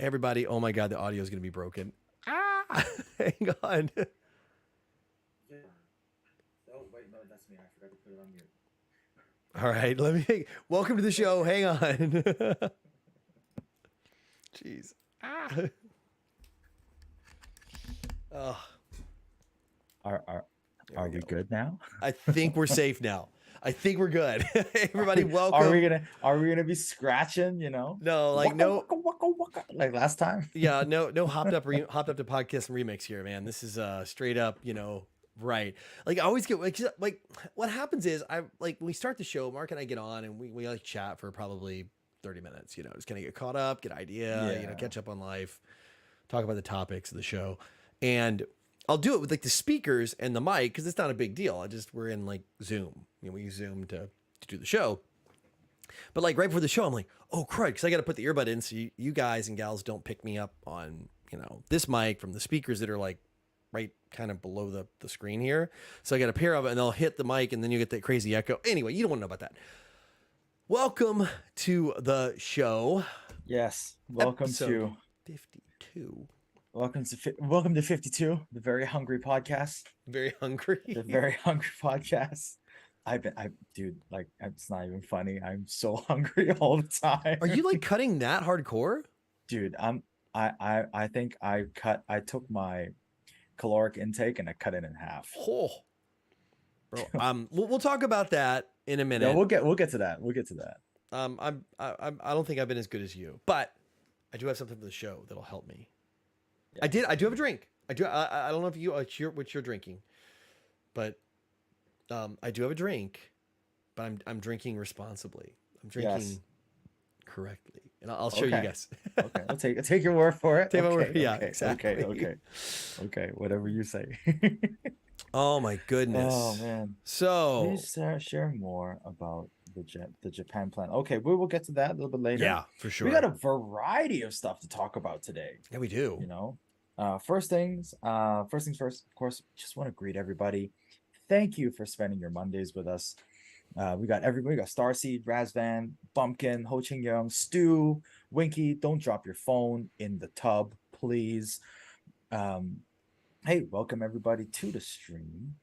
Hey, everybody. Oh my God, the audio is going to be broken. Ah, hang on. Yeah. Oh, wait, no, that's me. I forgot to put it on mute. All right, welcome to the show. Hang on. Jeez. Ah. Oh, Are are there are we we go. good now? I think we're safe now. I think we're good. Hey, everybody, Are we welcome. gonna be scratching, No, like waka no, waka waka waka like last time? yeah, no hopped up to podcast and remix here, man. This is straight up, right. Like I always get like what happens is I like when we start the show, Mark and I get on and we like chat for probably 30 minutes, just kind of get caught up, get idea, Yeah. catch up on life, talk about the topics of the show. And I'll do it with like the speakers and the mic because it's not a big deal. We're in like Zoom. We use Zoom to do the show. But like right before the show, I'm like, oh crud, because I got to put the earbud in so you guys and gals don't pick me up on this mic from the speakers that are like right kind of below the screen here. So I got a pair of it, and they'll hit the mic, and then you get that crazy echo. Anyway, you don't want to know about that. Welcome to the show, Yes. Welcome episode to 52. welcome to 52, the very hungry podcast. Very hungry. The very hungry podcast. Dude, like it's not even funny. I'm so hungry all the time. Are you like cutting that hardcore? Dude, I think I took my caloric intake and I cut it in half. Oh, bro. We'll talk about that in a Yeah, minute. we'll get to that. We'll get to that. I don't think I've been as good as you, but I do have something for the show that'll help me. Yeah. I do have a drink. I don't know if you what you're drinking, but I do have a drink, but I'm drinking responsibly. I'm drinking Yes. correctly, and I'll show you Okay. guys. Okay. I'll take your word for it. Take my Okay, word. Yeah, okay, exactly. okay. Whatever you say. Oh my goodness. Oh man. So Please share more about the Japan plan. Okay, we will get to that a little bit later. yeah, for sure. We got a variety of stuff to talk about today. Yeah, we do. First things first, of course, just want to greet everybody. Thank you for spending your Mondays with us. We got Starseed, Razvan, Bumpkin, Ho Ching Young, Stu, Winky. Don't drop your phone in the tub, please. Hey, welcome everybody to the stream.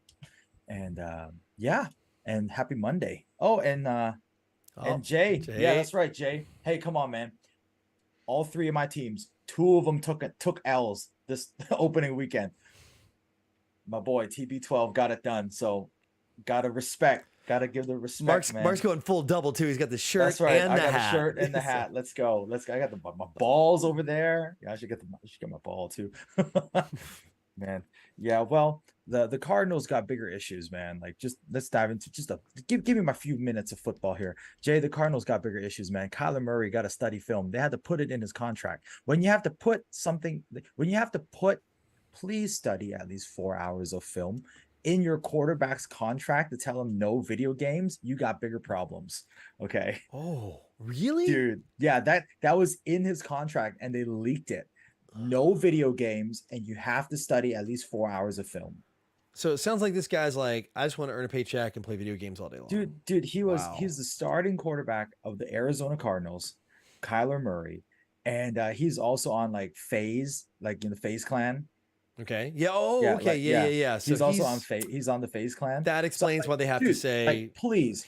And yeah, and happy Monday. Oh, and Jay. Yeah, that's right, Jay. Hey, come on, man. All three of my teams, two of them took L's this opening weekend. My boy TB12 got it done. So gotta give the respect, man. Mark's going full double too. He's got the shirt. That's right. And I the got hat. a shirt and the hat. Let's go. I got my balls over there. Yeah, I should get my ball too. Man. Yeah, well, the Cardinals got bigger issues, man. Like, just let's dive into give me my few minutes of football here. Jay, the Cardinals got bigger issues, man. Kyler Murray got to study film. They had to put it in his contract. When you have to put, please study at least 4 hours of film in your quarterback's contract to tell him no video games. You got bigger problems. Okay. Oh, really? Dude, yeah, that was in his contract and they leaked it. No video games, and you have to study at least 4 hours of film. So it sounds like this guy's like, I just want to earn a paycheck and play video games all day long. Dude, he's the starting quarterback of the Arizona Cardinals, Kyler Murray, and he's also on like FaZe, like in the FaZe clan. Okay. Yeah. Oh, yeah, okay. Like, yeah. So he's also on FaZe. He's on the FaZe clan. That explains why they have to say, like, please,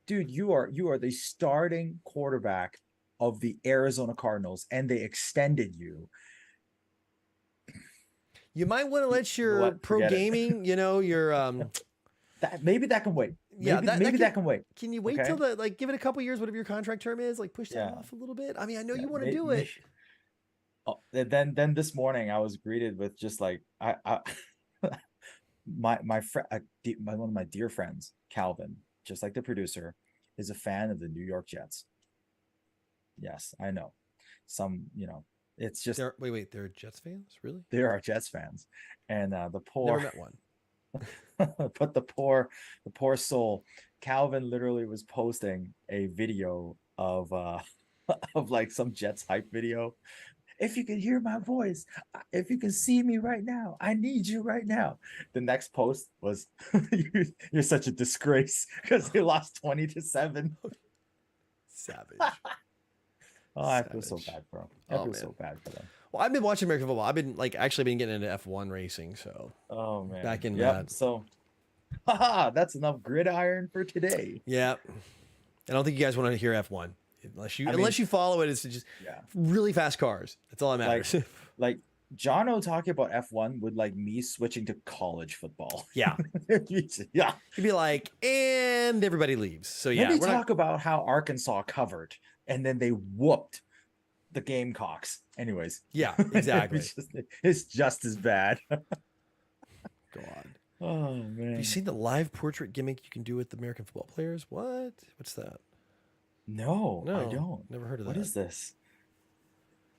dude, you are the starting quarterback of the Arizona Cardinals, and they extended you. You might want to let your pro gaming, your maybe that can wait. Maybe that can wait. Can you wait till give it a couple years, whatever your contract term is, like push that off a little bit? I mean, I know you want to do it. Oh, then this morning I was greeted with just like my friend, one of my dear friends, Calvin, just like the producer, is a fan of the New York Jets. Yes, I know. It's just wait, they're Jets fans, really? They are Jets fans, and the poor. Never met one. But the poor soul, Calvin literally was posting a video of of like some Jets hype video. If you can hear my voice, if you can see me right now, I need you right now. The next post was, you're such a disgrace because they lost 20-7. Savage. Oh, I feel so bad for them. I feel so bad for them. Well, I've been watching American football. I've been actually been getting into F1 racing. So. Oh man. Back in yep. that. So, that's enough gridiron for today. Yeah. I don't think you guys want to hear F1 unless you follow it. It's just really fast cars. That's all that matters. Like Jono talking about F1 with like me switching to college football. Yeah. Yeah. He'd be like, and everybody leaves. So yeah. Let me talk about how Arkansas covered and then they whooped the Gamecocks. Anyways. Yeah, exactly. It's just as bad. God. Oh man. Have you seen the live portrait gimmick you can do with the American football players? What? What's that? No, I don't. Never heard of that. What is this?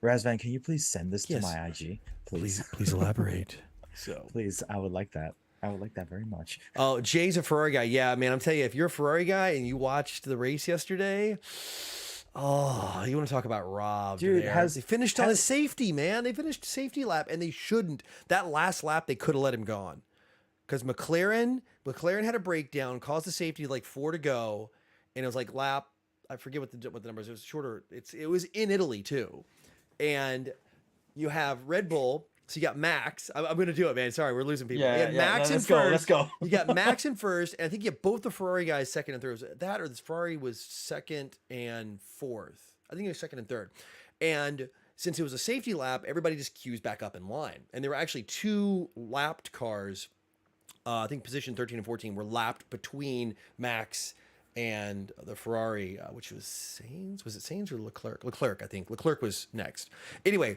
Razvan, can you please send this to my IG? Please elaborate. So please, I would like that. I would like that very much. Oh, Jay's a Ferrari guy. Yeah, man, I'm telling you, if you're a Ferrari guy and you watched the race yesterday, oh, you want to talk about Rob? Dude, they finished on a safety, man. They finished safety lap, and they shouldn't. That last lap, they could have let him gone, because McLaren had a breakdown, caused the safety like 4 to go, and it was like lap. I forget what the numbers. It was shorter. It was in Italy too, and you have Red Bull. So you got Max. I'm going to do it, man. Sorry, we're losing people. Yeah, Max in first. Let's go. You got Max in first, and I think you have both the Ferrari guys second and third. Was it that, or this Ferrari was second and fourth? I think it was second and third. And since it was a safety lap, everybody just queues back up in line. And there were actually 2 lapped cars. I think position 13 and 14 were lapped between Max and the Ferrari, which was Sainz. Was it Sainz or Leclerc? Leclerc, I think. Leclerc was next. Anyway,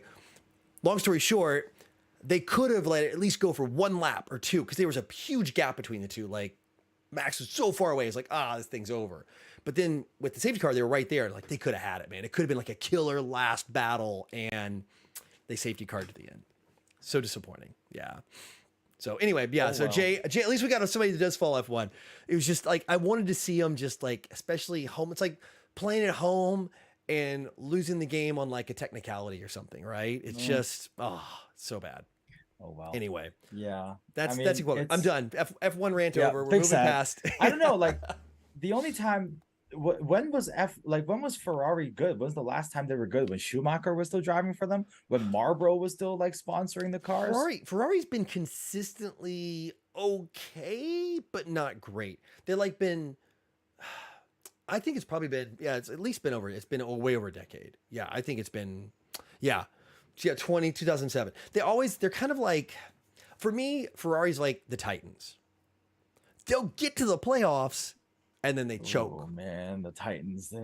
long story short, they could have let it at least go for 1 lap or 2, because there was a huge gap between the two. Like, Max was so far away. It's like, this thing's over. But then with the safety car, they were right there. Like, they could have had it, man. It could have been like a killer last battle, and they safety car'd to the end. So disappointing. Yeah. So anyway, yeah. Jay, at least we got somebody that does follow F1. It was just like, I wanted to see him just like, especially home. It's like playing at home and losing the game on like a technicality or something, right? It's just, so bad. Oh, wow. Anyway. Yeah. That's equal. I'm done. F1 rant over. We're moving past. I don't know. Like, the only time, when was Ferrari good? When was the last time they were good? When Schumacher was still driving for them? When Marlboro was still like sponsoring the cars? Ferrari's been consistently okay, but not great. They're like been, I think it's probably been, it's at least been way over a decade. Yeah, I think it's been, 2007. They're kind of like, for me, Ferrari's like the Titans. They'll get to the playoffs and then they choke. Oh man, the Titans, they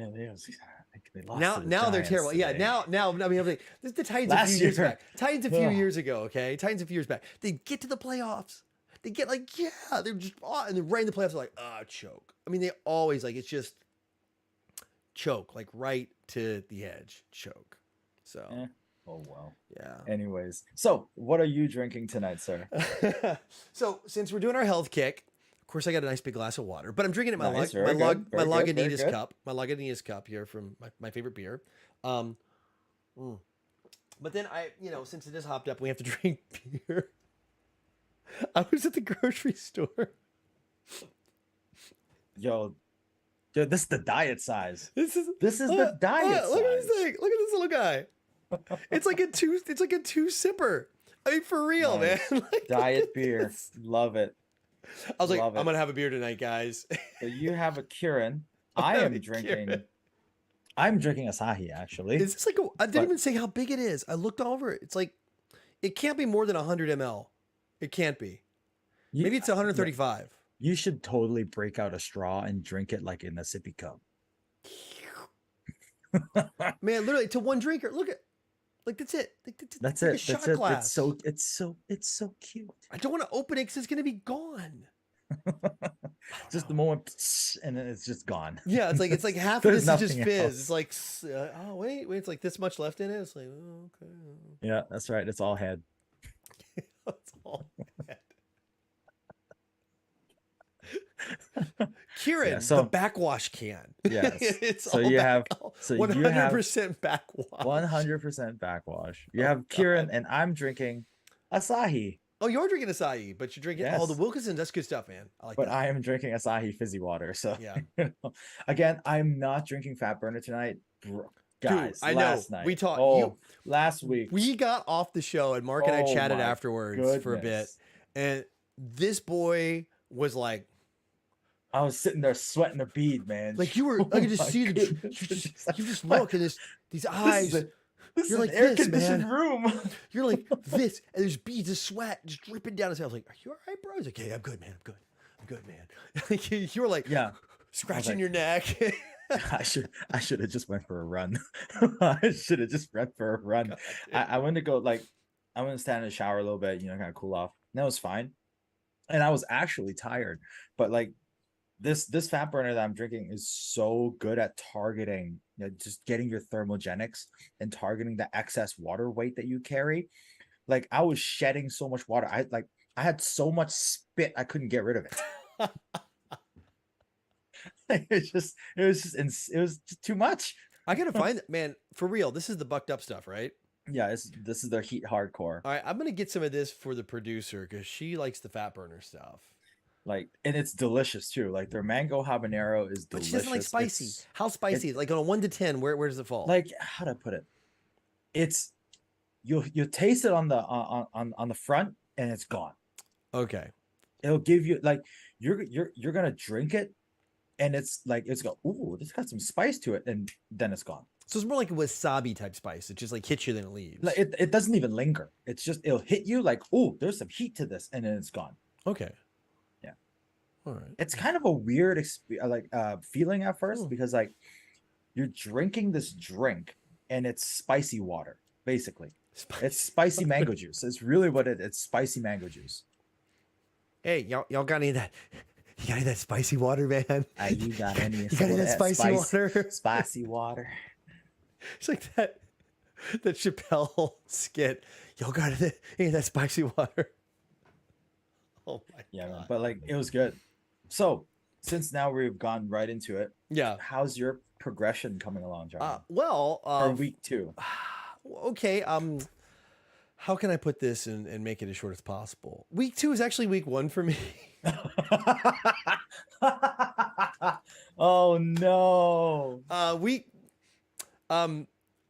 lost now they're terrible. Today. Yeah, now I mean, this is the Titans Last a few years back. Titans a few years ago, okay? Titans a few years back. They get to the playoffs. They get like, they're just, and then right in the playoffs, they're like, choke. I mean, they always like, it's just choke, like right to the edge, choke. So. Oh, wow. Yeah. Anyways, so what are you drinking tonight, sir? So since we're doing our health kick, of course, I got a nice big glass of water, but I'm drinking it my Nice, Lagunitas cup. My Lagunitas cup here from my favorite beer. But then since it is hopped up, we have to drink beer. I was at the grocery store. Yo, dude, this is the diet size. This is the diet size. Look at this thing. Look at this little guy. It's like a two sipper. I mean, for real, man. Like, diet beer. Love it. I was like, I'm gonna have a beer tonight, guys. So you have a Kirin. I'm drinking Asahi, actually. Is this like I didn't even say how big it is. I looked over it. It's like, it can't be more than 100 ml. It can't be. Maybe it's 135. You should totally break out a straw and drink it like in a sippy cup. Man, literally to one drinker. Look at, like, that's it. That's like it. a shot That's it. glass. It's so cute. I don't want to open it because it's gonna be gone. Just the moment, and then it's just gone. Yeah, it's like half of this is just fizz. else. It's like, wait, it's like this much left in it. It's like, okay. Yeah, that's right. It's all head. It's all head. Kirin, the backwash can. Yes. It's so all you have 100% backwash. 100% backwash. You have Kirin, and I'm drinking Asahi. Oh, you're drinking Asahi, but you're drinking the Wilkinson. That's good stuff, man. I like that. But I am drinking Asahi fizzy water. So yeah. Again, I'm not drinking Fat Burner tonight. Guys, I know last night. we talked. Last week. We got off the show and Mark and I chatted my afterwards for a bit. goodness. And this boy was like, I was sitting there sweating a bead, man. like you were, I could just see you just look and these eyes. You're like, air conditioned room. You're like this, and there's beads of sweat just dripping down his head. I was like, "Are you all right, bro?" He's like, "Yeah, I'm good, man. I'm good, man." You were like, yeah, scratching your neck. I should have just went for a run. I should have just went for a run. I went to go I went to stand in the shower a little bit, kind of cool off. And that was fine. And I was actually tired, but like this fat burner that I'm drinking is so good at targeting, just getting your thermogenics and targeting the excess water weight that you carry. Like I was shedding so much water. I had so much spit I couldn't get rid of it. it was just too much. I gotta find it, man. For real, this is the bucked up stuff, right? Yeah, this is their heat hardcore. All right, I'm gonna get some of this for the producer because she likes the fat burner stuff. And it's delicious too. Like their mango habanero is delicious. But she doesn't like spicy. How spicy? Like on a 1 to 10, where does it fall? Like how do I put it? It's you'll taste it on the front and it's gone. Okay. It'll give you like you're gonna drink it and it's go, ooh, this got some spice to it, and then it's gone. So it's more like a wasabi type spice. It just like hits you, then it leaves. Like it doesn't even linger. It's just it'll hit you like, oh, there's some heat to this, and then it's gone. Okay. Yeah. All right. It's kind of a weird feeling at first because like you're drinking this drink and it's spicy water, basically. It's spicy mango juice. It's really what it's spicy mango juice. Hey, y'all got any of that? You got any of that spicy water, man? You got any of that spicy water? Spicy water. It's like that Chappelle skit. Y'all got any of that spicy water? Oh my god. Man, but like it was good. So since now we've gone right into it. Yeah. How's your progression coming along, John? For week 2. Okay. How can I put this and make it as short as possible? Week 2 is actually week 1 for me. Oh no.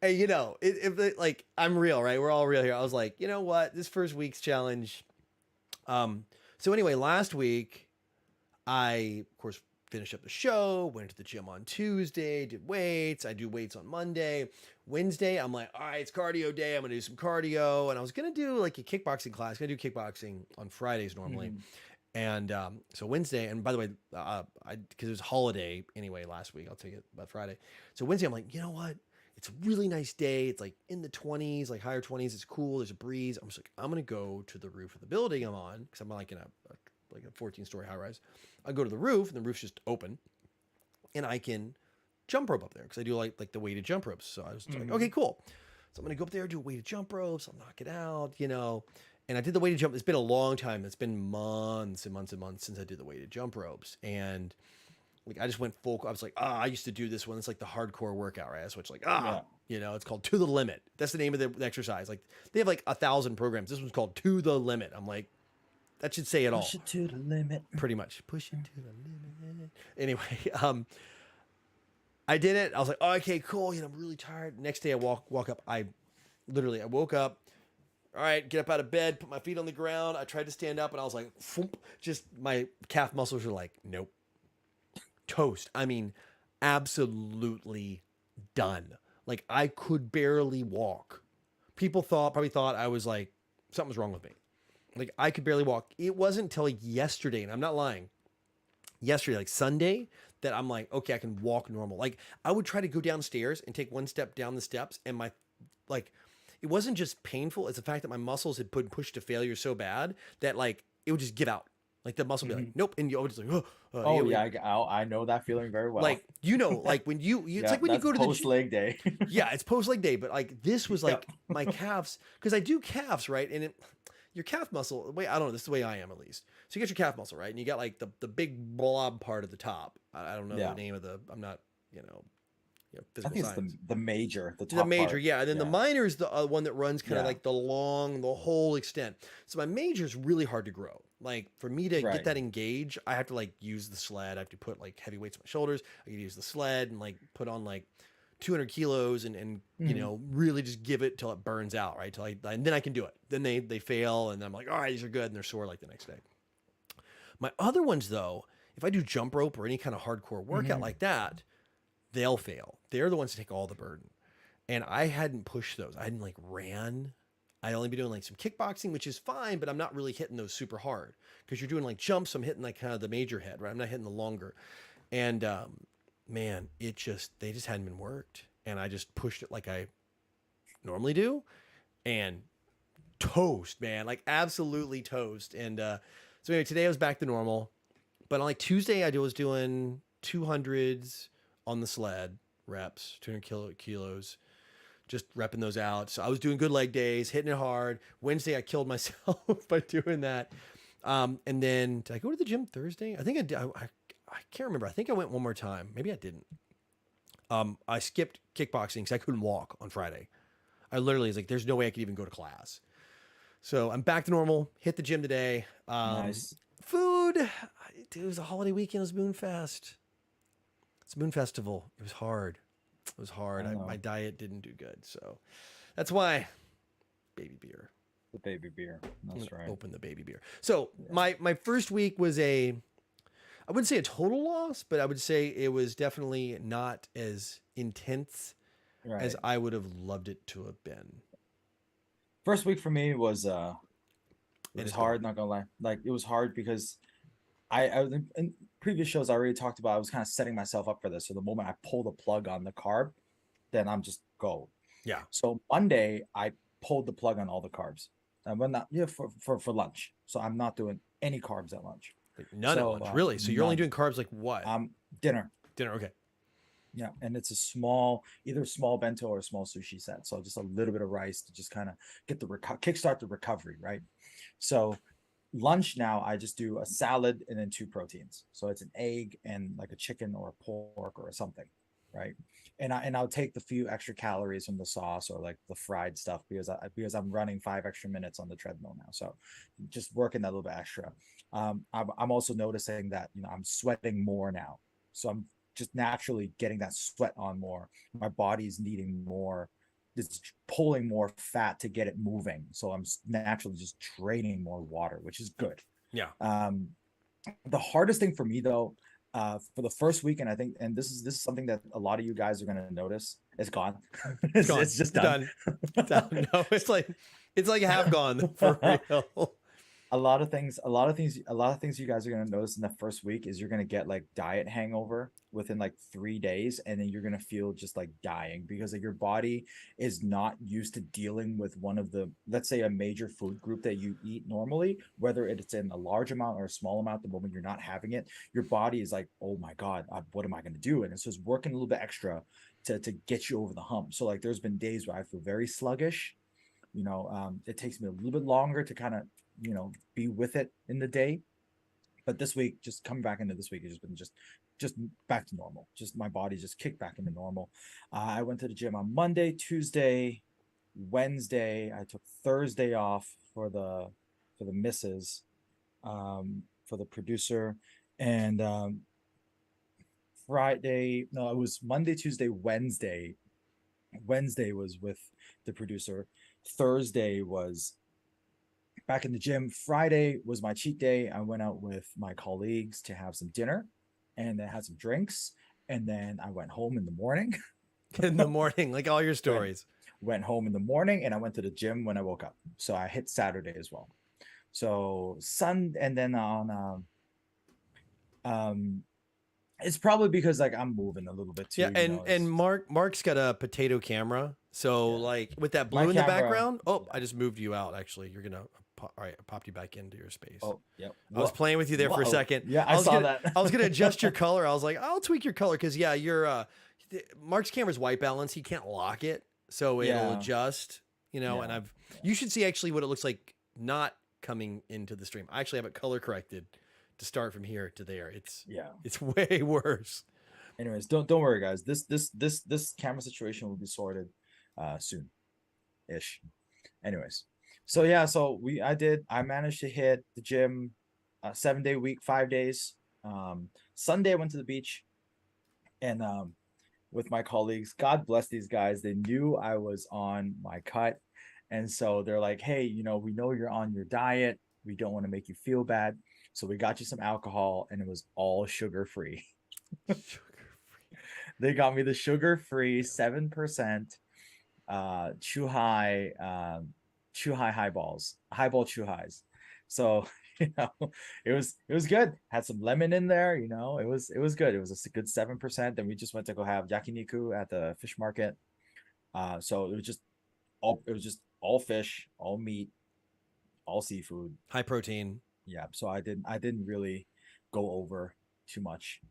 Hey, like I'm real, right? We're all real here. I was like, you know what? This first week's challenge. So anyway, last week I of course finished up the show, went to the gym on Tuesday, did weights. I do weights on Monday. Wednesday, I'm like, all right, it's cardio day. I'm gonna do some cardio. And I was gonna do like a kickboxing class. I'm gonna do kickboxing on Fridays normally. And so Wednesday, and by the way, because it was holiday anyway last week, I'll tell you about Friday. So Wednesday, I'm like, you know what? It's a really nice day. It's like in the 20s, like higher 20s. It's cool. There's a breeze. I'm just like, I'm gonna go to the roof of the building I'm on because I'm like in a 14-story high rise. I go to the roof, and the roof's just open, and I can jump rope up there because I do like the weighted jump ropes. So I was like, okay, cool. So I'm gonna go up there, do weighted jump ropes. I'll knock it out, And I did the weighted jump. It's been a long time. It's been months and months and months since I did the weighted jump ropes. And like I just went full. I was like, I used to do this one. It's like the hardcore workout, right? I switched like, it's called To the Limit. That's the name of the exercise. Like they have like 1,000 programs. This one's called To the Limit. I'm like, that should say it all. Push it to the limit. Pretty much. Push it to the limit. Anyway, I did it. I was like, okay, cool. I'm really tired. Next day I walk up. I woke up. All right, get up out of bed, put my feet on the ground. I tried to stand up and I was like, just my calf muscles were like, nope. Toast. I mean, absolutely done. Like I could barely walk. People probably thought I was like, something's wrong with me. Like I could barely walk. It wasn't until yesterday, and I'm not lying. Yesterday, like Sunday, that I'm like, okay, I can walk normal. Like I would try to go downstairs and take one step down the steps, and it wasn't just painful. It's the fact that my muscles had been pushed to failure so bad that like it would just give out. Like the muscle would be like, nope, and you always like, I know that feeling very well. Like like when it's like when you go to the post leg day. Yeah, it's post leg day, but like this was like my calves because I do calves, right, and your calf muscle, I don't know, this is the way I am at least. So you get your calf muscle, right? And you got like the big blob part at the top. I don't know the name of I'm not, physical I think science. It's the major, the top The major, part. yeah. And then the minor is the one that runs kind of like the whole extent. So my major is really hard to grow. Like for me to get that engaged, I have to like use the sled. I have to put like heavy weights on my shoulders. I can use the sled and like put on like 200 kilos and you know, really just give it till it burns out, right? And then I can do it. Then they fail, and I'm like, all right, these are good, and they're sore like the next day. My other ones, though, if I do jump rope or any kind of hardcore workout like that, they'll fail. They're the ones that take all the burden. And I hadn't pushed those. I hadn't like ran. I'd only be doing like some kickboxing, which is fine, but I'm not really hitting those super hard because you're doing like jumps. I'm hitting like kind of the major head, right? I'm not hitting the longer. And man, they just hadn't been worked. And I just pushed it like I normally do, and toast, man, like absolutely toast. And so anyway, today I was back to normal, but on like Tuesday I was doing 200s on the sled reps, 200 kilos, just repping those out. So I was doing good leg days, hitting it hard. Wednesday I killed myself by doing that. And then did I go to the gym Thursday? I think I did. I can't remember. I think I went one more time. Maybe I didn't. I skipped kickboxing because I couldn't walk on Friday. I literally was like, there's no way I could even go to class. So I'm back to normal. Hit the gym today. Nice. Food. It was a holiday weekend. It was Moonfest. It's Moon Festival. It was hard. It was hard. My diet didn't do good. So that's why baby beer. The baby beer. That's right. Open the baby beer. So my first week was I wouldn't say a total loss, but I would say it was definitely not as intense as I would have loved it to have been. First week for me was hard, not gonna lie. Like it was hard because I in previous shows I already talked about I was kind of setting myself up for this. So the moment I pull the plug on the carb, then I'm just go. Yeah. So Monday I pulled the plug on all the carbs. But not for lunch. So I'm not doing any carbs at lunch. Like none at lunch, really? So you're only doing carbs like what? Dinner. Dinner, okay. Yeah, and it's either a small bento or a small sushi set. So just a little bit of rice to just kind of get the kickstart the recovery, right? So lunch now I just do a salad and then 2 proteins. So it's an egg and like a chicken or a pork or something, right? And I'll take the few extra calories from the sauce or like the fried stuff because I'm running 5 extra minutes on the treadmill now. So just working that little bit extra. I'm also noticing that I'm sweating more now. So I'm just naturally getting that sweat on more. My body's needing more. It's pulling more fat to get it moving. So I'm naturally just draining more water, which is good. Yeah. The hardest thing for me though, for the first week, and I think, and this is something that a lot of you guys are going to notice, it's gone. It's gone. It's just done. Done. No, it's like half gone for real. A lot of things you guys are going to notice in the first week is you're going to get like diet hangover within like 3 days, and then you're going to feel just like dying because like your body is not used to dealing with one of the, let's say, a major food group that you eat normally, whether it's in a large amount or a small amount. The moment you're not having it, your body is like, oh my God, what am I going to do? And it's just working a little bit extra to get you over the hump. So like there's been days where I feel very sluggish. It takes me a little bit longer to kind of be with it in the day. But this week, just coming back into this week, has just been just back to normal. Just my body just kicked back into normal. I went to the gym on Monday, Tuesday, Wednesday. I took Thursday off for the missus, for the producer, and Friday. No, it was Monday, Tuesday, Wednesday. Wednesday was with the producer. Thursday was back in the gym. Friday was my cheat day. I went out with my colleagues to have some dinner and then had some drinks. And then I went home in the morning. In the morning, like all your stories. Went home in the morning and I went to the gym when I woke up. So I hit Saturday as well. So and then on it's probably because like I'm moving a little bit too. Yeah, and Mark's got a potato camera. So like with that blue in the background. Oh, I just moved you out. Actually, you're gonna. All right, I popped you back into your space. Oh, yep. I was playing with you there for a second. Yeah, I saw that. I was gonna adjust your color. I was like, I'll tweak your color because you're Mark's camera's white balance. He can't lock it, so it'll adjust. And you should see actually what it looks like not coming into the stream. I actually have it color corrected to start from here to there. It's way worse. Anyways, don't worry, guys. This camera situation will be sorted soon ish. Anyways, so I managed to hit the gym 7-day week, 5 days. Sunday I went to the beach, and with my colleagues. God bless these guys. They knew I was on my cut. And so they're like, hey, you know, we know you're on your diet. We don't want to make you feel bad. So we got you some alcohol, and it was all sugar free. They got me the sugar free 7% Chu Hai highball Chu Hais. So you know, it was good. Had some lemon in there. You know, it was good. It was a good 7%. Then we just went to go have yakiniku at the fish market. So it was just all fish, all meat, all seafood, high protein. Yeah. So I didn't really go over too much.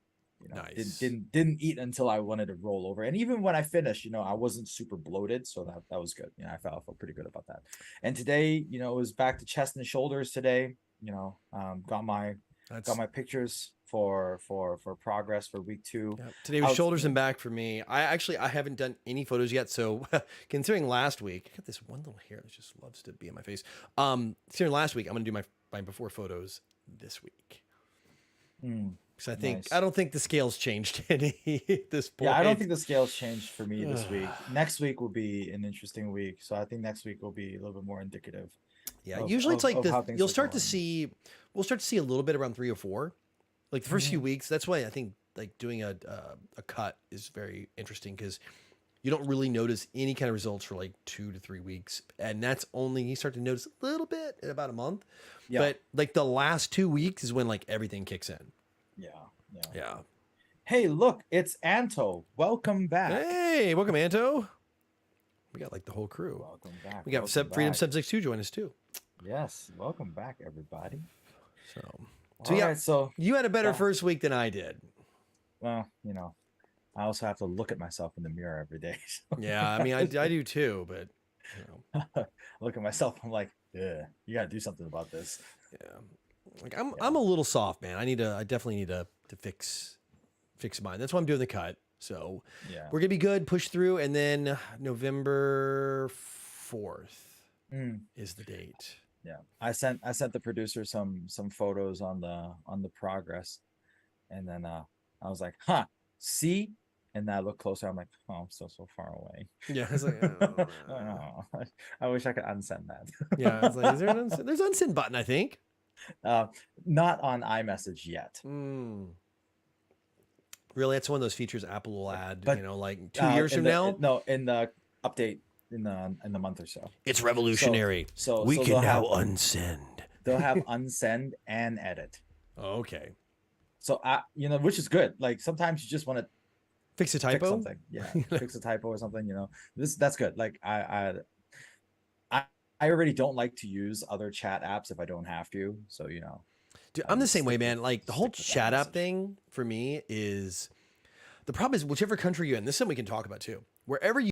You know, Nice. didn't eat until I wanted to roll over. And even when I finished, you know, I wasn't super bloated, so that was good. You know, I felt pretty good about that. And today, you know, it was back to chest and shoulders today. You know, got my pictures for progress for week 2. Yep. Today was shoulders and back for me. I haven't done any photos yet. So considering last week, I got this one little hair that just loves to be in my face. Considering last week, I'm gonna do my before photos this week. Because I don't think the scales changed any at this point. Yeah, I don't think the scales changed for me this week. Next week will be an interesting week, so I think next week will be a little bit more indicative. Yeah, usually it's like we'll start to see a little bit around 3 or 4, like the first few weeks. That's why I think like doing a cut is very interesting, because you don't really notice any kind of results for like 2 to 3 weeks, and that's only you start to notice a little bit in about a month. Yeah. But like the last 2 weeks is when like everything kicks in. Yeah. Hey, look, it's Anto. Welcome back. Hey, welcome, Anto. We got like the whole crew. Welcome back. We got Freedom 762 join us too. Yes, welcome back, everybody. So you had a better first week than I did. Well, you know, I also have to look at myself in the mirror every day. So. Yeah, I mean, I do too, but you know. Look at myself. I'm like, yeah, you got to do something about this. Yeah. Like I'm a little soft, man. I definitely need to fix mine. That's why I'm doing the cut. So we're gonna be good, push through, and then November 4th is the date. Yeah, I sent the producer some photos on the progress, and then I was like, see. And then I look closer. I'm like, oh, I'm so far away. Yeah, I was like, oh, I wish I could unsend that. Yeah, I was like, there's an unsend button, I think. Not on iMessage yet. Really, that's one of those features Apple will add. But, you know, like 2 years from now. No, in the update in the month or so. It's revolutionary. So we can now unsend. They'll have unsend and edit. Okay. So you know, which is good. Like sometimes you just want to fix a typo. Fix something. Yeah, fix a typo or something. You know, that's good. Like I already don't like to use other chat apps if I don't have to. So, you know. Dude, I'm the same way, man. Like the whole chat app thing for me is the problem is whichever country you're in, this is something we can talk about too. Wherever you